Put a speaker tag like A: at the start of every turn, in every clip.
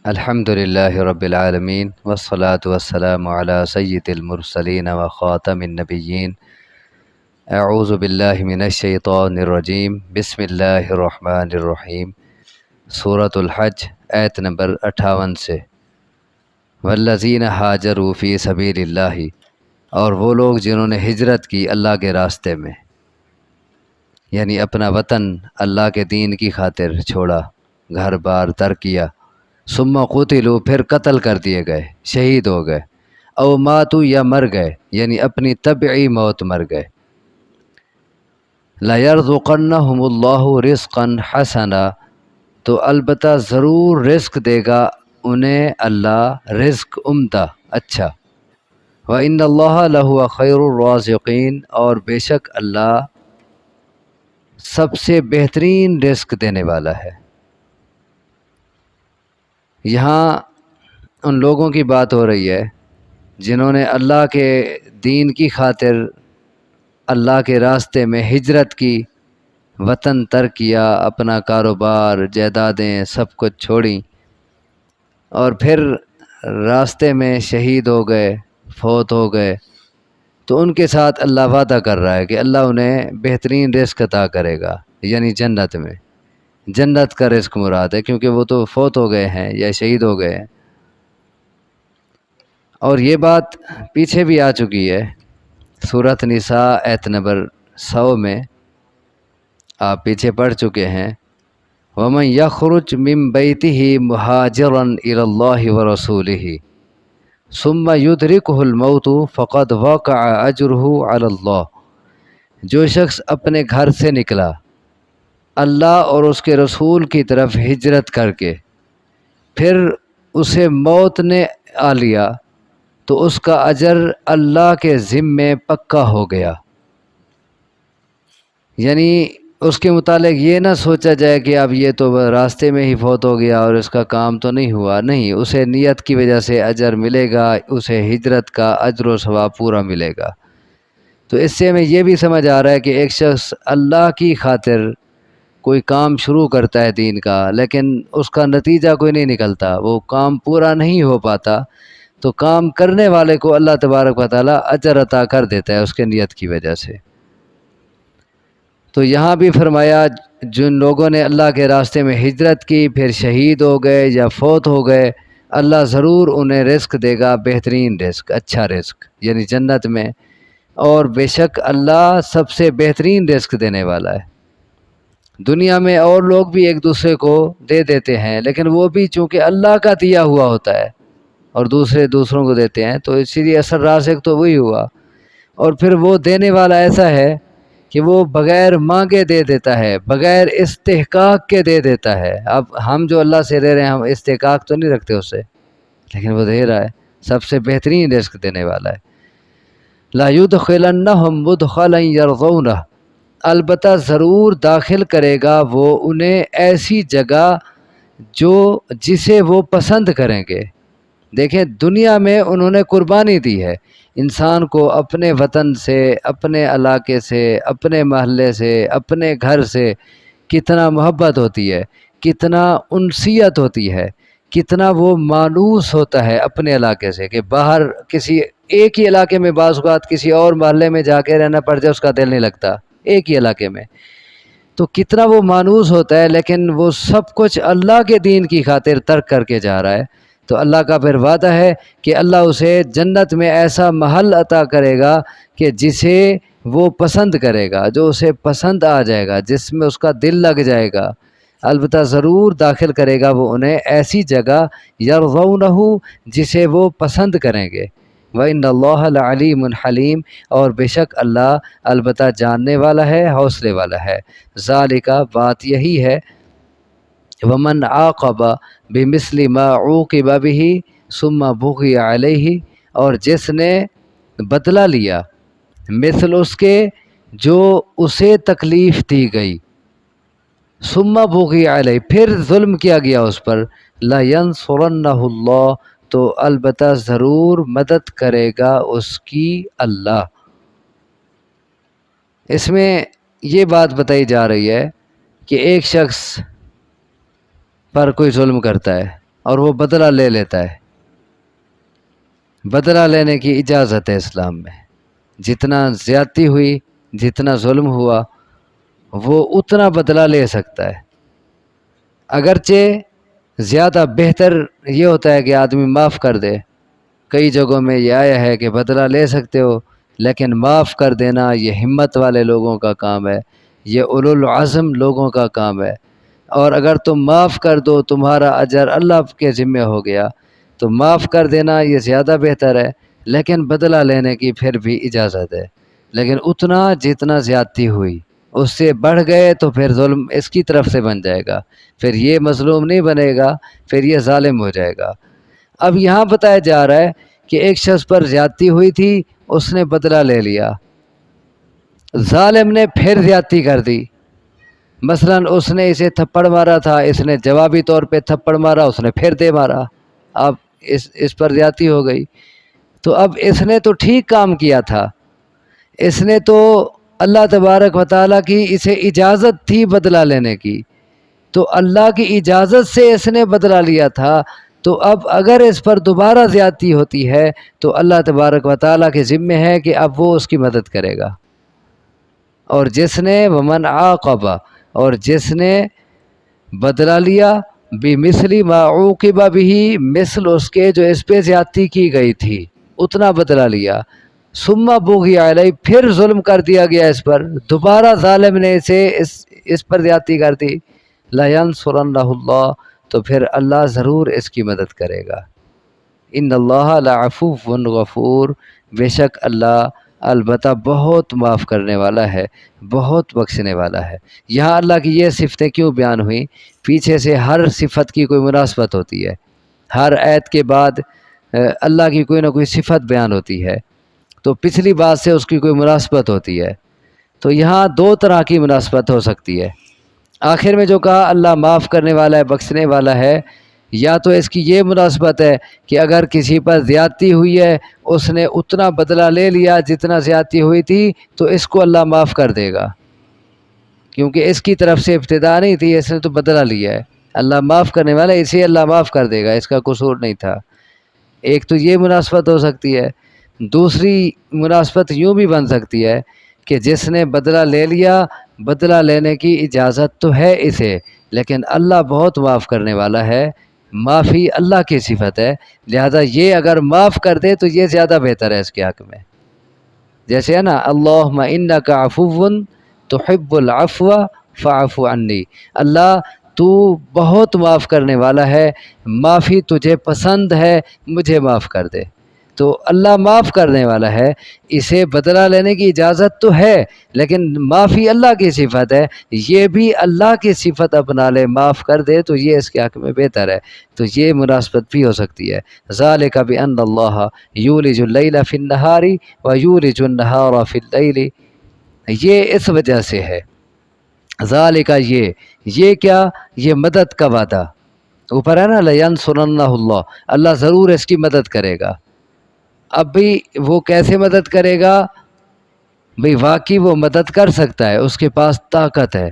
A: الحمد للہ رب العالمین والصلاة والسلام علی سید المرسلین وخاتم النبیین اعوذ باللہ من الشیطان الرجیم بسم اللہ الرحمن الرحیم سورۃ الحج آیت نمبر 58 سے والذین ہاجروا فی سبیل اللہ، اور وہ لوگ جنہوں نے ہجرت کی اللہ کے راستے میں، یعنی اپنا وطن اللہ کے دین کی خاطر چھوڑا، گھر بار ترک کیا، ثم قتلوا، پھر قتل کر دیے گئے، شہید ہو گئے، او ماتوا، یا مر گئے، یعنی اپنی طبعی موت مر گئے، لَيَرْزُقَنَّهُمُ اللَّهُ رِزْقًا حَسَنًا، تو البتہ ضرور رزق دے گا انہیں اللہ رزق عمدہ، اچھا، وَإِنَّ اللَّهَ لَهُوَ خَيْرُ الرَّازِقِينَ، اور بے شک اللہ سب سے بہترین رزق دینے والا ہے۔ یہاں ان لوگوں کی بات ہو رہی ہے جنہوں نے اللہ کے دین کی خاطر اللہ کے راستے میں ہجرت کی، وطن ترک کیا، اپنا کاروبار، جائیدادیں سب کچھ چھوڑیں، اور پھر راستے میں شہید ہو گئے، فوت ہو گئے، تو ان کے ساتھ اللہ وعدہ کر رہا ہے کہ اللہ انہیں بہترین رزق عطا کرے گا، یعنی جنت میں، جنت کا رزق مراد ہے، کیونکہ وہ تو فوت ہو گئے ہیں یا شہید ہو گئے ہیں۔ اور یہ بات پیچھے بھی آ چکی ہے، سورۃ نساء آیت نمبر 100 میں آپ پیچھے پڑھ چکے ہیں، وَمَنْ يَخْرُجْ مِنْ بَيْتِهِ مُهَاجِرًا إِلَى اللَّهِ وَرَسُولِهِ ثُمَّ يُدْرِكُهُ الْمَوْتُ فَقَدْ وَقَعَ أَجْرُهُ عَلَى اللَّهِ، جو شخص اپنے گھر سے نکلا اللہ اور اس کے رسول کی طرف ہجرت کر کے، پھر اسے موت نے آ لیا، تو اس کا اجر اللہ کے ذمے پکا ہو گیا۔ یعنی اس کے متعلق یہ نہ سوچا جائے کہ اب یہ تو راستے میں ہی فوت ہو گیا اور اس کا کام تو نہیں ہوا، نہیں، اسے نیت کی وجہ سے اجر ملے گا، اسے ہجرت کا اجر و ثواب پورا ملے گا۔ تو اس سے ہمیں یہ بھی سمجھ آ رہا ہے کہ ایک شخص اللہ کی خاطر کوئی کام شروع کرتا ہے دین کا، لیکن اس کا نتیجہ کوئی نہیں نکلتا، وہ کام پورا نہیں ہو پاتا، تو کام کرنے والے کو اللہ تبارک و تعالیٰ اجر عطا کر دیتا ہے اس کے نیت کی وجہ سے۔ تو یہاں بھی فرمایا جن لوگوں نے اللہ کے راستے میں ہجرت کی، پھر شہید ہو گئے یا فوت ہو گئے، اللہ ضرور انہیں رزق دے گا، بہترین رزق، اچھا رزق، یعنی جنت میں، اور بے شک اللہ سب سے بہترین رزق دینے والا ہے۔ دنیا میں اور لوگ بھی ایک دوسرے کو دے دیتے ہیں، لیکن وہ بھی چونکہ اللہ کا دیا ہوا ہوتا ہے اور دوسرے دوسروں کو دیتے ہیں، تو اسی لیے اصل رازق تو وہی ہوا، اور پھر وہ دینے والا ایسا ہے کہ وہ بغیر مانگے دے دیتا ہے، بغیر استحقاق کے دے دیتا ہے۔ اب ہم جو اللہ سے دے رہے ہیں، ہم استحقاق تو نہیں رکھتے اس سے، لیکن وہ دے رہا ہے، سب سے بہترین رزق دینے والا ہے۔ لا يدخلنهم مدخلا يرضونه، البتہ ضرور داخل کرے گا وہ انہیں ایسی جگہ جسے وہ پسند کریں گے۔ دیکھیں، دنیا میں انہوں نے قربانی دی ہے، انسان کو اپنے وطن سے، اپنے علاقے سے، اپنے محلے سے، اپنے گھر سے کتنا محبت ہوتی ہے، کتنا انسیت ہوتی ہے، کتنا وہ مانوس ہوتا ہے اپنے علاقے سے، کہ باہر کسی ایک ہی علاقے میں بعض اوقات کسی اور محلے میں جا کے رہنا پڑ جائے، اس کا دل نہیں لگتا ایک ہی علاقے میں، تو کتنا وہ مانوس ہوتا ہے، لیکن وہ سب کچھ اللہ کے دین کی خاطر ترک کر کے جا رہا ہے، تو اللہ کا پھر وعدہ ہے کہ اللہ اسے جنت میں ایسا محل عطا کرے گا کہ جسے وہ پسند کرے گا، جو اسے پسند آ جائے گا، جس میں اس کا دل لگ جائے گا، البتہ ضرور داخل کرے گا وہ انہیں ایسی جگہ یرضونہ جسے وہ پسند کریں گے۔ وَإِنَّ اللَّهَ لَعَلِيمٌ حَلِيمٌ، اور بے شک اللہ البتہ جاننے والا ہے، حوصلے والا ہے۔ ذالک، بات یہی ہے، وَمَنْ عَاقَبَ بِمِثْلِ مَا عُوقِبَ بِهِ ثُمَّ بُغِيَ عَلَيْهِ، اور جس نے بدلہ لیا مثل اس کے جو اسے تکلیف دی گئی، ثُمَّ بُغِيَ عَلَيْهِ، پھر ظلم کیا گیا اس پر، لَيَنْصُرَنَّهُ اللَّهُ، تو البتہ ضرور مدد کرے گا اس کی اللہ۔ اس میں یہ بات بتائی جا رہی ہے کہ ایک شخص پر کوئی ظلم کرتا ہے، اور وہ بدلہ لے لیتا ہے۔ بدلہ لینے کی اجازت ہے اسلام میں، جتنا زیادتی ہوئی، جتنا ظلم ہوا، وہ اتنا بدلہ لے سکتا ہے۔ اگرچہ زیادہ بہتر یہ ہوتا ہے کہ آدمی معاف کر دے، کئی جگہوں میں یہ آیا ہے کہ بدلہ لے سکتے ہو، لیکن معاف کر دینا یہ ہمت والے لوگوں کا کام ہے، یہ اولو العزم لوگوں کا کام ہے۔ اور اگر تم معاف کر دو تمہارا اجر اللہ کے ذمہ ہو گیا، تو معاف کر دینا یہ زیادہ بہتر ہے، لیکن بدلہ لینے کی پھر بھی اجازت ہے، لیکن اتنا جتنا زیادتی ہوئی، اس سے بڑھ گئے تو پھر ظلم اس کی طرف سے بن جائے گا، پھر یہ مظلوم نہیں بنے گا، پھر یہ ظالم ہو جائے گا۔ اب یہاں بتایا جا رہا ہے کہ ایک شخص پر زیادتی ہوئی تھی، اس نے بدلہ لے لیا، ظالم نے پھر زیادتی کر دی، مثلا اس نے اسے تھپڑ مارا تھا، اس نے جوابی طور پہ تھپڑ مارا، اس نے پھر دے مارا، اب اس پر زیادتی ہو گئی۔ تو اب اس نے تو ٹھیک کام کیا تھا، اس نے تو اللہ تبارک و تعالیٰ کی اسے اجازت تھی بدلہ لینے کی، تو اللہ کی اجازت سے اس نے بدلہ لیا تھا، تو اب اگر اس پر دوبارہ زیادتی ہوتی ہے تو اللہ تبارک و تعالیٰ کے ذمہ ہے کہ اب وہ اس کی مدد کرے گا۔ اور جس نے ومن عاقب، اور جس نے بدلہ لیا بمثل ما عوقب به، مثل اس کے جو اس پہ زیادتی کی گئی تھی اتنا بدلہ لیا، ثم بغی علیہ، پھر ظلم کر دیا گیا اس پر، دوبارہ ظالم نے اسے اس پر زیادتی کر دی، لینصرنہ اللہ، تو پھر اللہ ضرور اس کی مدد کرے گا۔ ان اللہ لعفو غفور، بے شک اللہ البتہ بہت معاف کرنے والا ہے، بہت بخشنے والا ہے۔ یہاں اللہ کی یہ صفتیں کیوں بیان ہوئیں؟ پیچھے سے ہر صفت کی کوئی مناسبت ہوتی ہے، ہر آیت کے بعد اللہ کی کوئی نہ کوئی صفت بیان ہوتی ہے، تو پچھلی بات سے اس کی کوئی مناسبت ہوتی ہے، تو یہاں دو طرح کی مناسبت ہو سکتی ہے۔ آخر میں جو کہا اللہ معاف کرنے والا ہے، بخشنے والا ہے، یا تو اس کی یہ مناسبت ہے کہ اگر کسی پر زیادتی ہوئی ہے، اس نے اتنا بدلہ لے لیا جتنا زیادتی ہوئی تھی، تو اس کو اللہ معاف کر دے گا، کیونکہ اس کی طرف سے ابتدا نہیں تھی، اس نے تو بدلہ لیا ہے، اللہ معاف کرنے والا ہے، اسے اللہ معاف کر دے گا، اس کا قصور نہیں تھا۔ ایک تو یہ مناسبت ہو سکتی ہے، دوسری مناسبت یوں بھی بن سکتی ہے کہ جس نے بدلہ لے لیا، بدلہ لینے کی اجازت تو ہے اسے، لیکن اللہ بہت معاف کرنے والا ہے، معافی اللہ کی صفت ہے، لہذا یہ اگر معاف کر دے تو یہ زیادہ بہتر ہے اس کے حق میں۔ جیسے ہے نا، اللہم انک عفو تحب العفو فاعف عنی، اللہ تو بہت معاف کرنے والا ہے، معافی تجھے پسند ہے، مجھے معاف کر دے۔ تو اللہ معاف کرنے والا ہے، اسے بدلہ لینے کی اجازت تو ہے، لیکن معافی اللہ کی صفت ہے، یہ بھی اللہ کی صفت اپنا لے، معاف کر دے، تو یہ اس کے حق میں بہتر ہے، تو یہ مناسبت بھی ہو سکتی ہے۔ ذالک بان اللہ یولج اللیل فی النہار ویولج النہار فی اللیل، یہ اس وجہ سے ہے، ذالک، یہ کیا، یہ مدد کا وعدہ، اوپر ہے نا لینصرنہ اللہ، اللہ ضرور اس کی مدد کرے گا۔ اب بھی وہ کیسے مدد کرے گا؟ بھئی واقعی وہ مدد کر سکتا ہے، اس کے پاس طاقت ہے،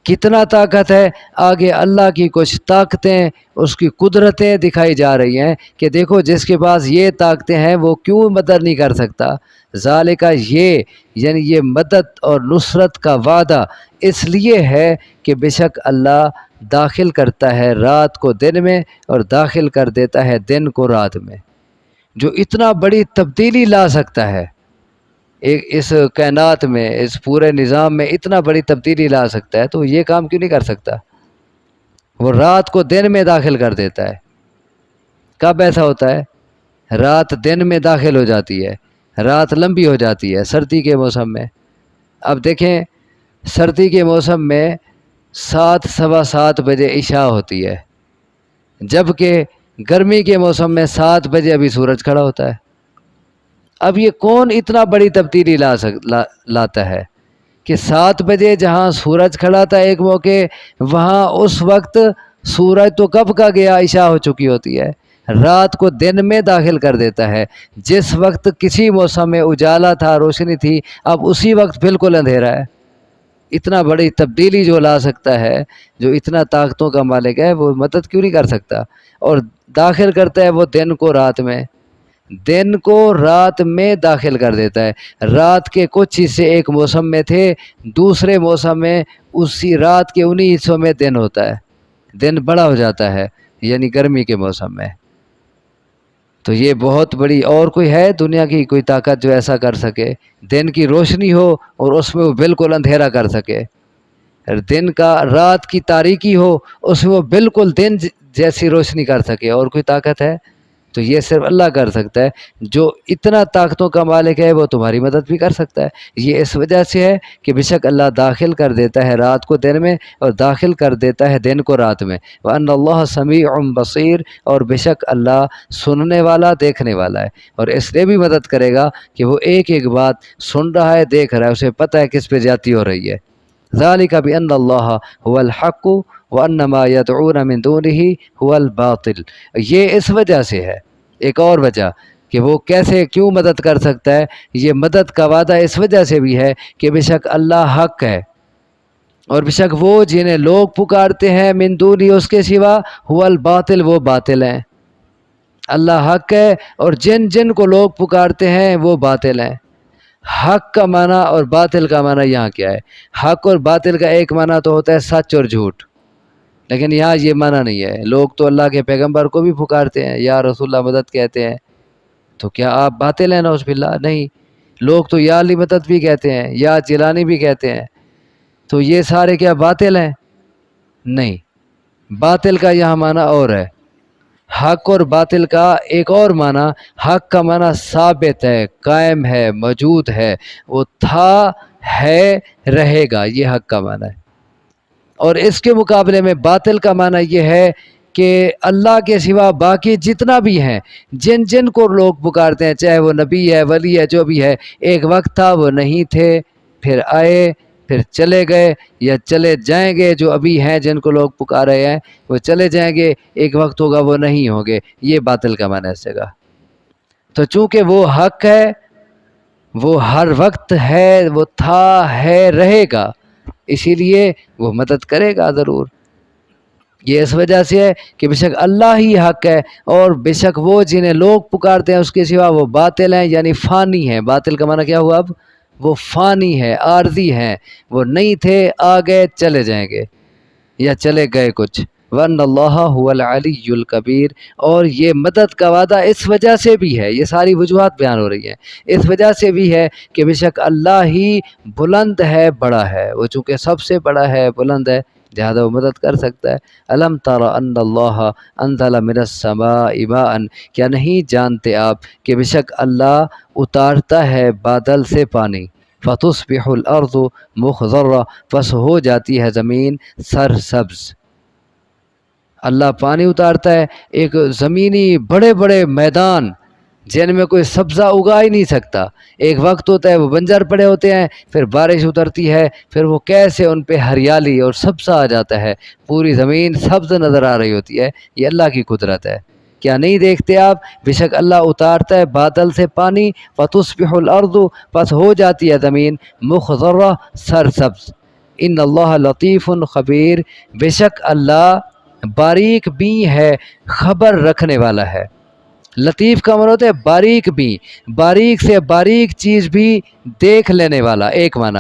A: کتنا طاقت ہے؟ آگے اللہ کی کچھ طاقتیں، اس کی قدرتیں دکھائی جا رہی ہیں کہ دیکھو جس کے پاس یہ طاقتیں ہیں وہ کیوں مدد نہیں کر سکتا۔ ذالک، یہ یعنی یہ مدد اور نصرت کا وعدہ اس لیے ہے کہ بے شک اللہ داخل کرتا ہے رات کو دن میں اور داخل کر دیتا ہے دن کو رات میں، جو اتنا بڑی تبدیلی لا سکتا ہے اس کائنات میں، اس پورے نظام میں اتنا بڑی تبدیلی لا سکتا ہے، تو یہ کام کیوں نہیں کر سکتا؟ وہ رات کو دن میں داخل کر دیتا ہے۔ کب ایسا ہوتا ہے؟ رات دن میں داخل ہو جاتی ہے، رات لمبی ہو جاتی ہے سردی کے موسم میں۔ اب دیکھیں سردی کے موسم میں 7، 7:15 بجے عشاء ہوتی ہے، جبکہ گرمی کے موسم میں 7 بجے ابھی سورج کھڑا ہوتا ہے۔ اب یہ کون اتنا بڑی تبدیلی لاتا ہے کہ 7 بجے جہاں سورج کھڑا تھا ایک موقع، وہاں اس وقت سورج تو کب کا گیا، عشاء ہو چکی ہوتی ہے، رات کو دن میں داخل کر دیتا ہے، جس وقت کسی موسم میں اجالا تھا، روشنی تھی، اب اسی وقت بالکل اندھیرا ہے۔ اتنا بڑی تبدیلی جو لا سکتا ہے، جو اتنا طاقتوں کا مالک ہے، وہ مدد کیوں نہیں کر سکتا؟ اور داخل کرتا ہے وہ دن کو رات میں، دن کو رات میں داخل کر دیتا ہے۔ رات کے کچھ حصے ایک موسم میں تھے، دوسرے موسم میں اسی رات کے انہی حصوں میں دن ہوتا ہے، دن بڑا ہو جاتا ہے، یعنی گرمی کے موسم میں۔ تو یہ بہت بڑی، اور کوئی ہے دنیا کی کوئی طاقت جو ایسا کر سکے؟ دن کی روشنی ہو اور اس میں وہ بالکل اندھیرا کر سکے، دن کا رات کی تاریکی ہو اس میں وہ بالکل دن جیسی روشنی کر سکے، اور کوئی طاقت ہے؟ تو یہ صرف اللہ کر سکتا ہے۔ جو اتنا طاقتوں کا مالک ہے وہ تمہاری مدد بھی کر سکتا ہے۔ یہ اس وجہ سے ہے کہ بے شک اللہ داخل کر دیتا ہے رات کو دن میں اور داخل کر دیتا ہے دن کو رات میں۔ وَأَنَّ اللَّهَ سَمِيعٌ بَصِيرٌ، اور بے شک اللہ سننے والا دیکھنے والا ہے، اور اس لیے بھی مدد کرے گا کہ وہ ایک ایک بات سن رہا ہے، دیکھ رہا ہے، اسے پتہ ہے کس پہ زیادتی ہو رہی ہے۔ ذَلِكَ بِأَنَّ اللَّهَ هُوَ الْحَقُّ وَأَنَّ مَا يَدْعُونَ مِن دُونِهِ هُوَ الْبَاطِلُ۔ یہ اس وجہ سے ہے، ایک اور وجہ کہ وہ کیسے کیوں مدد کر سکتا ہے، یہ مدد کا وعدہ اس وجہ سے بھی ہے کہ بے شک اللہ حق ہے، اور بے شک وہ جنہیں لوگ پکارتے ہیں من دونی اس کے سوا، هو الباطل، وہ باطل ہیں۔ اللہ حق ہے اور جن جن کو لوگ پکارتے ہیں وہ باطل ہیں۔ حق کا معنی اور باطل کا معنی یہاں کیا ہے؟ حق اور باطل کا ایک معنی تو ہوتا ہے سچ اور جھوٹ، لیکن یہاں یہ معنی نہیں ہے۔ لوگ تو اللہ کے پیغمبر کو بھی پکارتے ہیں، یا رسول اللہ مدد کہتے ہیں، تو کیا آپ باطل ہیں؟ نعوذ باللہ، نہیں۔ لوگ تو یا علی مدد بھی کہتے ہیں، یا جیلانی بھی کہتے ہیں، تو یہ سارے کیا باطل ہیں؟ نہیں، باطل کا یہاں معنی اور ہے۔ حق اور باطل کا ایک اور معنی، حق کا معنی ثابت ہے، قائم ہے، موجود ہے، وہ تھا، ہے، رہے گا، یہ حق کا معنی ہے۔ اور اس کے مقابلے میں باطل کا معنی یہ ہے کہ اللہ کے سوا باقی جتنا بھی ہیں، جن جن کو لوگ پکارتے ہیں، چاہے وہ نبی ہے، ولی ہے، جو بھی ہے، ایک وقت تھا وہ نہیں تھے، پھر آئے، پھر چلے گئے یا چلے جائیں گے۔ جو ابھی ہیں جن کو لوگ پکار رہے ہیں وہ چلے جائیں گے، ایک وقت ہوگا وہ نہیں ہوں گے، یہ باطل کا معنی ہے اس جگہ۔ تو چونکہ وہ حق ہے، وہ ہر وقت ہے، وہ تھا، ہے، رہے گا، اسی لیے وہ مدد کرے گا ضرور۔ یہ اس وجہ سے ہے کہ بے شک اللہ ہی حق ہے، اور بے شک وہ جنہیں لوگ پکارتے ہیں اس کے سوا وہ باطل ہیں، یعنی فانی ہیں۔ باطل کا معنی کیا ہوا اب؟ وہ فانی ہے، عارضی ہیں، وہ نہیں تھے، آ گئے، چلے جائیں گے یا چلے گئے کچھ۔ وَأَنَّ اللَّهَ هُوَ الْعَلِيُّ الْكَبِيرُ، اور یہ مدد کا وعدہ اس وجہ سے بھی ہے، یہ ساری وجوہات بیان ہو رہی ہیں، اس وجہ سے بھی ہے کہ بے شک اللہ ہی بلند ہے، بڑا ہے، وہ چونکہ سب سے بڑا ہے، بلند ہے، لہذا وہ مدد کر سکتا ہے۔ الم تر ان اللہ انزل من السماء ماء، کیا نہیں جانتے آپ کہ بے شک اللہ اتارتا ہے بادل سے پانی، فتصبح الارض مخضرہ، پس ہو جاتی ہے زمین سرسبز۔ اللہ پانی اتارتا ہے، ایک زمینی بڑے بڑے میدان جن میں کوئی سبزہ اگا ہی نہیں سکتا، ایک وقت ہوتا ہے وہ بنجر پڑے ہوتے ہیں، پھر بارش اترتی ہے، پھر وہ کیسے ان پہ ہریالی اور سبزہ آ جاتا ہے، پوری زمین سبز نظر آ رہی ہوتی ہے۔ یہ اللہ کی قدرت ہے، کیا نہیں دیکھتے آپ؟ بے شک اللہ اتارتا ہے بادل سے پانی، فتصبح الارض، پس ہو جاتی ہے زمین مخضرہ، سرسبز۔ ان اللہ لطیف خبیر، بے شک اللہ باریک بھی ہے، خبر رکھنے والا ہے۔ لطیف کا معنی ہوتا ہے باریک بھی، باریک سے باریک چیز بھی دیکھ لینے والا، ایک معنی۔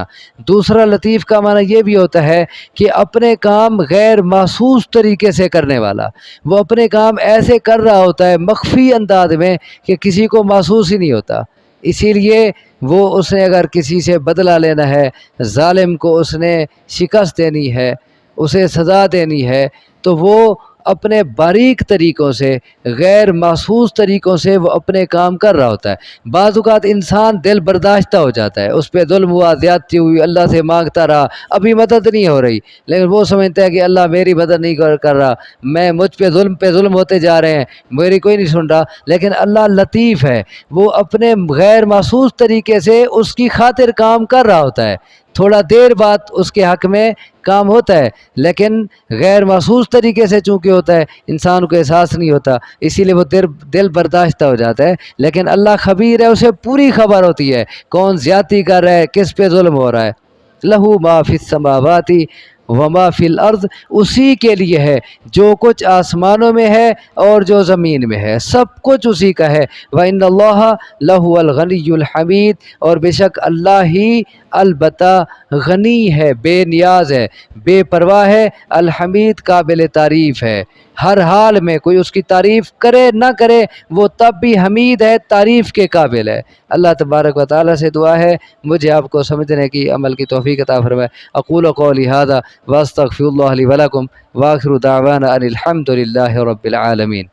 A: دوسرا لطیف کا معنی یہ بھی ہوتا ہے کہ اپنے کام غیر محسوس طریقے سے کرنے والا، وہ اپنے کام ایسے کر رہا ہوتا ہے مخفی انداز میں کہ کسی کو محسوس ہی نہیں ہوتا۔ اسی لیے وہ اس نے اگر کسی سے بدلہ لینا ہے، ظالم کو اس نے شکست دینی ہے، اسے سزا دینی ہے، تو وہ اپنے باریک طریقوں سے، غیر محسوس طریقوں سے وہ اپنے کام کر رہا ہوتا ہے۔ بعض اوقات انسان دل برداشتہ ہو جاتا ہے، اس پہ ظلم ہوا، زیادتی ہوئی، اللہ سے مانگتا رہا، ابھی مدد نہیں ہو رہی، لیکن وہ سمجھتا ہے کہ اللہ میری مدد نہیں کر رہا، میں مجھ پہ ظلم ہوتے جا رہے ہیں، میری کوئی نہیں سن رہا۔ لیکن اللہ لطیف ہے، وہ اپنے غیر محسوس طریقے سے اس کی خاطر کام کر رہا ہوتا ہے، تھوڑا دیر بعد اس کے حق میں کام ہوتا ہے، لیکن غیر محسوس طریقے سے چونکہ ہوتا ہے انسان کو احساس نہیں ہوتا، اسی لیے وہ دل برداشتہ ہو جاتا ہے۔ لیکن اللہ خبیر ہے، اسے پوری خبر ہوتی ہے کون زیادتی کر رہا ہے، کس پہ ظلم ہو رہا ہے۔ لہو ما فی السماوات وما فی الارض، اسی کے لیے ہے جو کچھ آسمانوں میں ہے اور جو زمین میں ہے، سب کچھ اسی کا ہے۔ وَإِنَّ اللَّهَ لَهُوَ الْغَنِيُّ الْحَمِيدُ، اور بے شک اللہ ہی البتہ غنی ہے، بے نیاز ہے، بے پرواہ ہے، الحمید قابل تعریف ہے۔ ہر حال میں کوئی اس کی تعریف کرے نہ کرے وہ تب بھی حمید ہے، تعریف کے قابل ہے۔ اللہ تبارک و تعالیٰ سے دعا ہے مجھے آپ کو سمجھنے کی، عمل کی توفیق عطا فرمائے۔ اقول قولی ھذا واستغفر اللہ لی ولکم، وآخر دعوانا ان الحمد للہ رب العالمین۔